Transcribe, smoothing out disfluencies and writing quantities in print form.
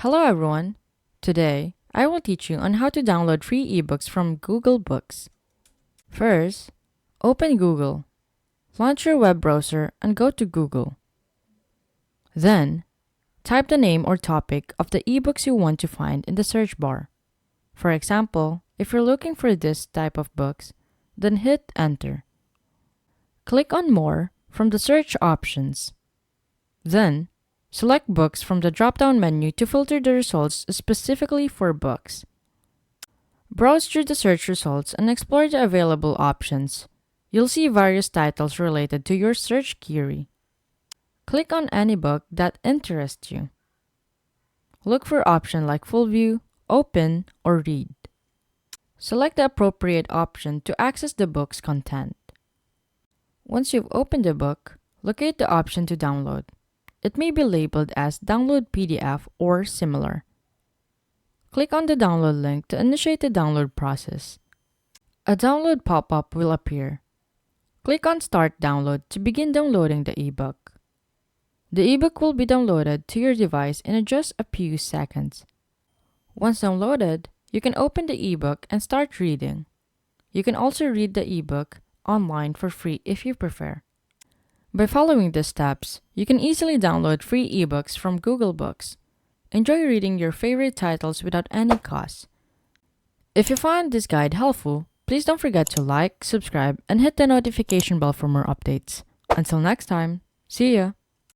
Hello everyone! Today, I will teach you on how to download free ebooks from Google Books. First, open Google. Launch your web browser and go to Google. Then, type the name or topic of the ebooks you want to find in the search bar. For example, if you're looking for this type of books, then hit Enter. Click on More from the search options. Then, select Books from the drop-down menu to filter the results specifically for books. Browse through the search results and explore the available options. You'll see various titles related to your search query. Click on any book that interests you. Look for options like Full View, Open, or Read. Select the appropriate option to access the book's content. Once you've opened the book, locate the option to download. It may be labeled as Download PDF or similar. Click on the download link to initiate the download process. A download pop-up will appear. Click on Start Download to begin downloading the ebook. The ebook will be downloaded to your device in just a few seconds. Once downloaded, you can open the ebook and start reading. You can also read the ebook online for free if you prefer. By following these steps, you can easily download free ebooks from Google Books. Enjoy reading your favorite titles without any cost. If you found this guide helpful, please don't forget to like, subscribe, and hit the notification bell for more updates. Until next time, see ya!